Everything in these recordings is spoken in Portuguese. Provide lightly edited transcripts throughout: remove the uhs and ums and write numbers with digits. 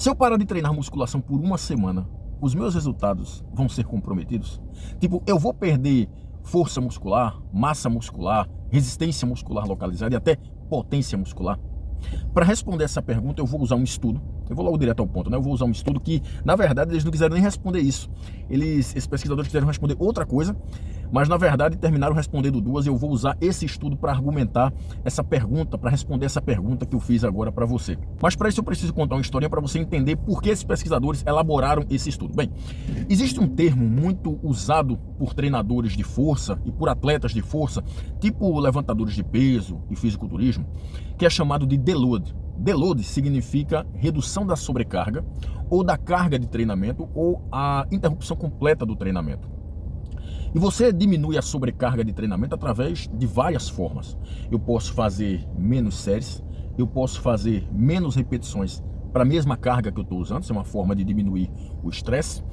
Se eu parar de treinar musculação por uma semana, os meus resultados vão ser comprometidos? Tipo, eu vou perder força muscular, massa muscular, resistência muscular localizada e até potência muscular? Para responder essa pergunta, eu vou usar um estudo. Eu vou logo direto ao ponto, né? Eu vou usar um estudo que, na verdade, eles não quiseram nem responder isso. Esses pesquisadores quiseram responder outra coisa, mas, na verdade, terminaram respondendo duas. E eu vou usar esse estudo para argumentar essa pergunta, para responder essa pergunta que eu fiz agora para você. Mas, para isso, eu preciso contar uma historinha para você entender por que esses pesquisadores elaboraram esse estudo. Bem, existe um termo muito usado por treinadores de força e por atletas de força, tipo levantadores de peso e fisiculturismo, que é chamado de deload. Deload significa redução da sobrecarga ou da carga de treinamento ou a interrupção completa do treinamento. E você diminui a sobrecarga de treinamento através de várias formas. Eu posso fazer menos séries, eu posso fazer menos repetições para a mesma carga que eu estou usando, isso é uma forma de diminuir o estresse.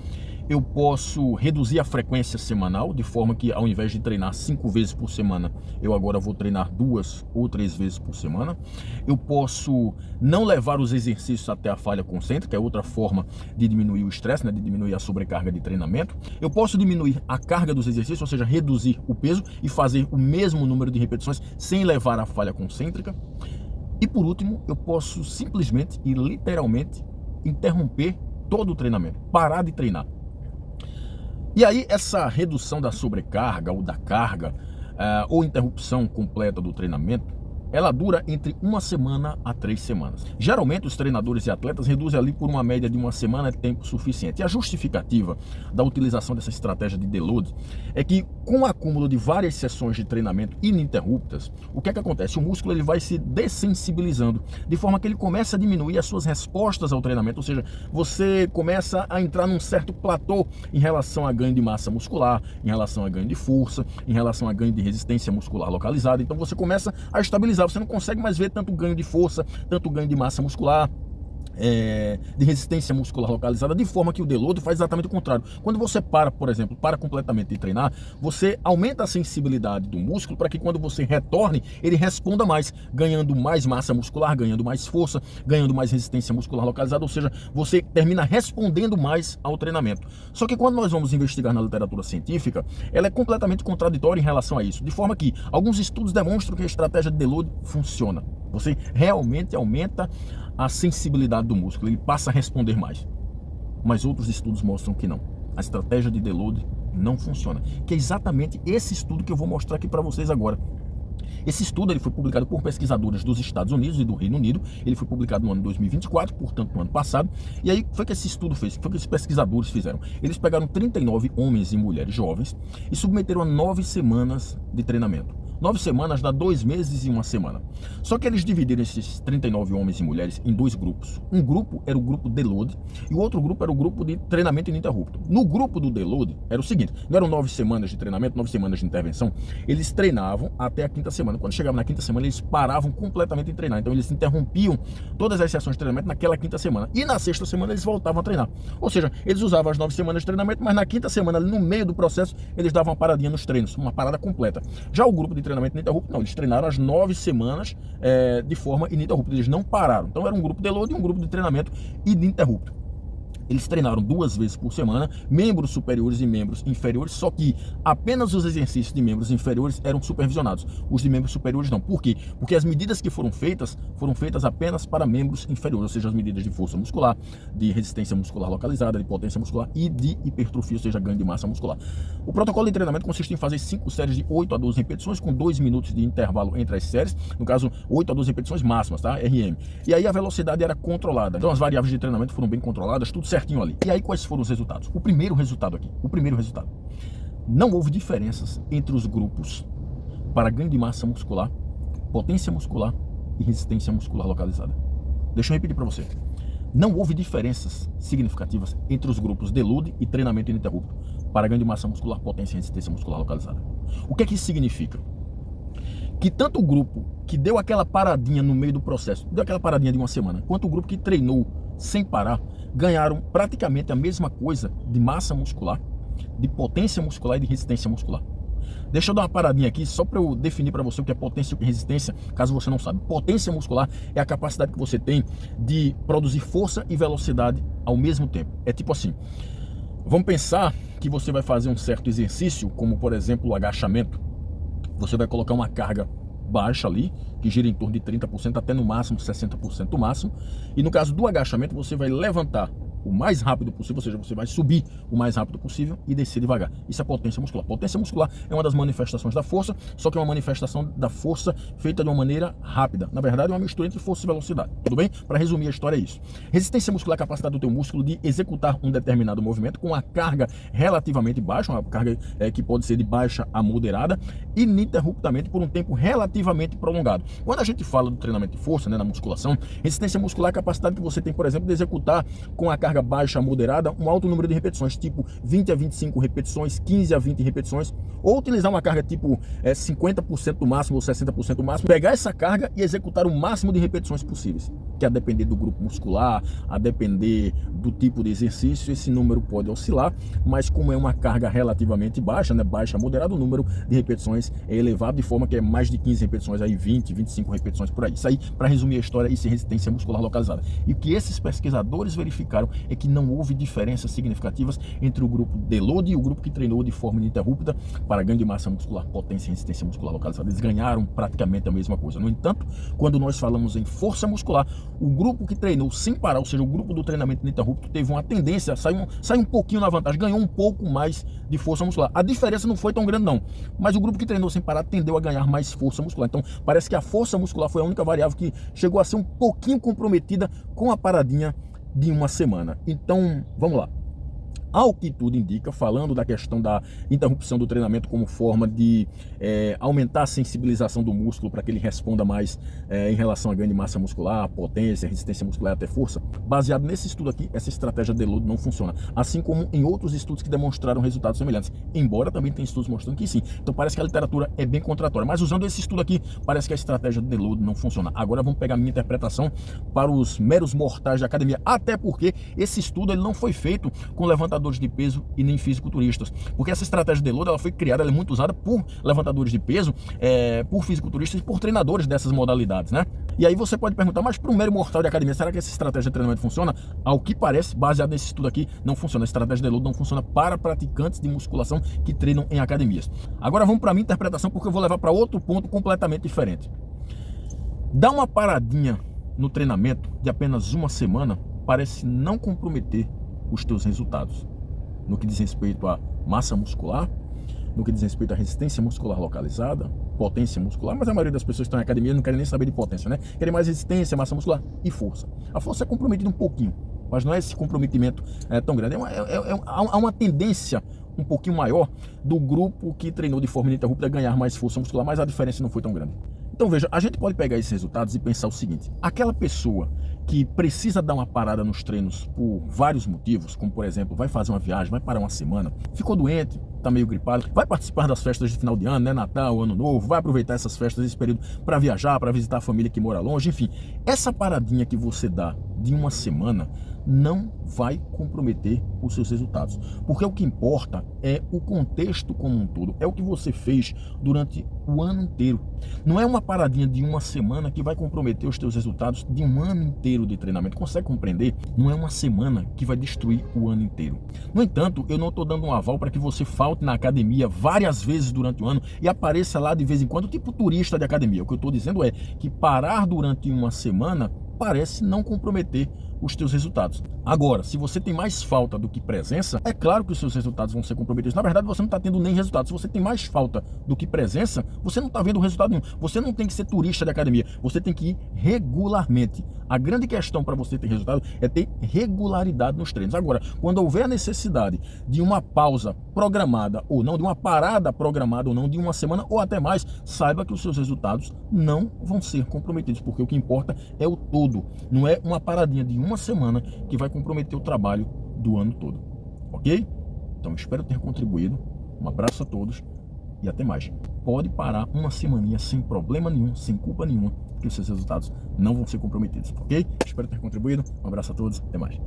Eu posso reduzir a frequência semanal, de forma que ao invés de treinar 5 vezes por semana, eu agora vou treinar 2 ou 3 vezes por semana. Eu posso não levar os exercícios até a falha concêntrica, é outra forma de diminuir o estresse, né, de diminuir a sobrecarga de treinamento. Eu posso diminuir a carga dos exercícios, ou seja, reduzir o peso e fazer o mesmo número de repetições sem levar à falha concêntrica. E por último, eu posso simplesmente e literalmente interromper todo o treinamento, parar de treinar. E aí essa redução da sobrecarga ou da carga ou interrupção completa do treinamento, ela dura entre 1 semana a 3 semanas. Geralmente os treinadores e atletas reduzem ali por uma média de 1 semana, é tempo suficiente. E a justificativa da utilização dessa estratégia de deload é que com o acúmulo de várias sessões de treinamento ininterruptas, o que é que acontece? O músculo ele vai se dessensibilizando, de forma que ele começa a diminuir as suas respostas ao treinamento, ou seja, você começa a entrar num certo platô em relação a ganho de massa muscular, em relação a ganho de força, em relação a ganho de resistência muscular localizada. Então você começa a estabilizar. Você não consegue mais ver tanto ganho de força, tanto ganho de massa muscular, de resistência muscular localizada, de forma que o deload faz exatamente o contrário. Quando você para, por exemplo, para completamente de treinar, você aumenta a sensibilidade do músculo para que quando você retorne, ele responda mais, ganhando mais massa muscular, ganhando mais força, ganhando mais resistência muscular localizada, ou seja, você termina respondendo mais ao treinamento. Só que quando nós vamos investigar na literatura científica, ela é completamente contraditória em relação a isso, de forma que alguns estudos demonstram que a estratégia de deload funciona. Você realmente aumenta a sensibilidade do músculo, ele passa a responder mais. Mas outros estudos mostram que não. A estratégia de deload não funciona. Que é exatamente esse estudo que eu vou mostrar aqui para vocês agora. Esse estudo ele foi publicado por pesquisadores dos Estados Unidos e do Reino Unido. Ele foi publicado no ano 2024, portanto no ano passado. E aí foi que esse estudo fez, foi que esses pesquisadores fizeram. Eles pegaram 39 homens e mulheres jovens e submeteram a 9 semanas de treinamento. 9 semanas dá 2 meses e 1 semana. Só que eles dividiram esses 39 homens e mulheres em 2 grupos. Um grupo era o grupo deload e o outro grupo era o grupo de treinamento ininterrupto. No grupo do deload era o seguinte, não eram 9 semanas de treinamento, 9 semanas de intervenção. Eles treinavam até a 5ª semana. Quando chegavam na 5ª semana, eles paravam completamente de treinar. Então eles interrompiam todas as sessões de treinamento naquela 5ª semana. E na 6ª semana eles voltavam a treinar. Ou seja, eles usavam as 9 semanas de treinamento, mas na 5ª semana, ali no meio do processo, eles davam uma paradinha nos treinos, uma parada completa. Já o grupo de treinamento ininterrupto, não, eles treinaram as 9 semanas de forma ininterrupta, eles não pararam. Então era um grupo de deload e um grupo de treinamento ininterrupto. Eles treinaram 2 vezes por semana, membros superiores e membros inferiores, só que apenas os exercícios de membros inferiores eram supervisionados. Os de membros superiores não. Por quê? Porque as medidas que foram feitas apenas para membros inferiores, ou seja, as medidas de força muscular, de resistência muscular localizada, de potência muscular e de hipertrofia, ou seja, ganho de massa muscular. O protocolo de treinamento consiste em fazer 5 séries de 8 a 12 repetições, com 2 minutos de intervalo entre as séries, no caso, 8 a 12 repetições máximas, tá? RM. E aí a velocidade era controlada. Então as variáveis de treinamento foram bem controladas, tudo certinho ali. E aí quais foram os resultados? O primeiro resultado, não houve diferenças entre os grupos para ganho de massa muscular, potência muscular e resistência muscular localizada. Deixa eu repetir para você. Não houve diferenças significativas entre os grupos deload e treinamento ininterrupto para ganho de massa muscular, potência e resistência muscular localizada. O que é que isso significa? Que tanto o grupo que deu aquela paradinha no meio do processo, deu aquela paradinha de 1 semana, quanto o grupo que treinou sem parar, ganharam praticamente a mesma coisa de massa muscular, de potência muscular e de resistência muscular. Deixa eu dar uma paradinha aqui só para eu definir para você o que é potência e o que é resistência, caso você não sabe. Potência muscular é a capacidade que você tem de produzir força e velocidade ao mesmo tempo. É tipo assim, vamos pensar que você vai fazer um certo exercício, como por exemplo o agachamento. Você vai colocar uma carga baixa ali, que gira em torno de 30% até no máximo 60% máximo. E no caso do agachamento, você vai levantar o mais rápido possível, ou seja, você vai subir o mais rápido possível e descer devagar. Isso é potência muscular. Potência muscular é uma das manifestações da força, só que é uma manifestação da força feita de uma maneira rápida. Na verdade, é uma mistura entre força e velocidade. Tudo bem? Para resumir a história é isso. Resistência muscular é a capacidade do teu músculo de executar um determinado movimento com a carga relativamente baixa, uma carga que pode ser de baixa a moderada, ininterruptamente por um tempo relativamente prolongado. Quando a gente fala do treinamento de força, né, na musculação, resistência muscular é a capacidade que você tem, por exemplo, de executar com a carga baixa a moderada um alto número de repetições, tipo 20 a 25 repetições, 15 a 20 repetições, ou utilizar uma carga tipo 50% do máximo ou 60% do máximo, pegar essa carga e executar o máximo de repetições possíveis, que a depender do grupo muscular, a depender do tipo de exercício, esse número pode oscilar, mas como é uma carga relativamente baixa, né, baixa a moderada, o número de repetições é elevado, de forma que é mais de 15 repetições, aí 20, 25 repetições por aí. Isso aí, para resumir a história, isso é resistência muscular localizada. E o que esses pesquisadores verificaram é que não houve diferenças significativas entre o grupo deload e o grupo que treinou de forma ininterrupta para ganho de massa muscular, potência e resistência muscular localizada. Eles ganharam praticamente a mesma coisa. No entanto, quando nós falamos em força muscular, o grupo que treinou sem parar, ou seja, o grupo do treinamento ininterrupto, teve uma tendência a sair um pouquinho na vantagem, ganhou um pouco mais de força muscular. A diferença não foi tão grande não, mas o grupo que treinou sem parar tendeu a ganhar mais força muscular. Então, parece que a força muscular foi a única variável que chegou a ser um pouquinho comprometida com a paradinha de uma semana. Então, vamos lá. Ao que tudo indica, falando da questão da interrupção do treinamento como forma de aumentar a sensibilização do músculo para que ele responda mais em relação a ganho de massa muscular, potência, resistência muscular e até força, baseado nesse estudo aqui, essa estratégia de deload não funciona. Assim como em outros estudos que demonstraram resultados semelhantes, embora também tem estudos mostrando que sim. Então parece que a literatura é bem contraditória, mas usando esse estudo aqui, parece que a estratégia de deload não funciona. Agora vamos pegar a minha interpretação para os meros mortais da academia, até porque esse estudo ele não foi feito com levantadores de peso e nem fisiculturistas, porque essa estratégia de deload ela foi criada, ela é muito usada por levantadores de peso, por fisiculturistas e por treinadores dessas modalidades, né? E aí você pode perguntar, mas para um mero mortal de academia, será que essa estratégia de treinamento funciona? Ao que parece, baseado nesse estudo aqui, não funciona. A estratégia de deload não funciona para praticantes de musculação que treinam em academias. Agora vamos para a minha interpretação, porque eu vou levar para outro ponto completamente diferente. Dar uma paradinha no treinamento de apenas uma semana parece não comprometer os teus resultados no que diz respeito à massa muscular, no que diz respeito à resistência muscular localizada, potência muscular, mas a maioria das pessoas que estão em academia não querem nem saber de potência, né? Querem mais resistência, massa muscular e força. A força é comprometida um pouquinho, mas não é esse comprometimento tão grande. Há uma tendência um pouquinho maior do grupo que treinou de forma ininterrupta a ganhar mais força muscular, mas a diferença não foi tão grande. Então veja, a gente pode pegar esses resultados e pensar o seguinte: aquela pessoa que precisa dar uma parada nos treinos por vários motivos, como por exemplo, vai fazer uma viagem, vai parar uma semana, ficou doente, tá meio gripado, vai participar das festas de final de ano, né, Natal, Ano Novo, vai aproveitar essas festas, esse período para viajar, para visitar a família que mora longe, enfim, essa paradinha que você dá de uma semana não vai comprometer os seus resultados, porque o que importa é o contexto como um todo, é o que você fez durante o ano inteiro. Não é uma paradinha de uma semana que vai comprometer os teus resultados de um ano inteiro de treinamento. Consegue compreender? Não é uma semana que vai destruir o ano inteiro. No entanto, eu não estou dando um aval para que você falte na academia várias vezes durante o ano e apareça lá de vez em quando, tipo turista de academia. O que eu estou dizendo é que parar durante uma semana parece não comprometer os teus resultados. Agora, se você tem mais falta do que presença, é claro que os seus resultados vão ser comprometidos. Na verdade, você não está tendo nem resultado. Se você tem mais falta do que presença, você não está vendo resultado nenhum. Você não tem que ser turista de academia, você tem que ir regularmente. A grande questão para você ter resultado é ter regularidade nos treinos. Agora, quando houver a necessidade de uma pausa programada ou não, de uma parada programada ou não, de uma semana ou até mais, saiba que os seus resultados não vão ser comprometidos, porque o que importa é o todo. Não é uma paradinha de uma semana que vai comprometer o trabalho do ano todo. Ok? Então, espero ter contribuído. Um abraço a todos e até mais. Pode parar uma semaninha sem problema nenhum, sem culpa nenhuma, que os seus resultados não vão ser comprometidos. Ok? Espero ter contribuído. Um abraço a todos. Até mais.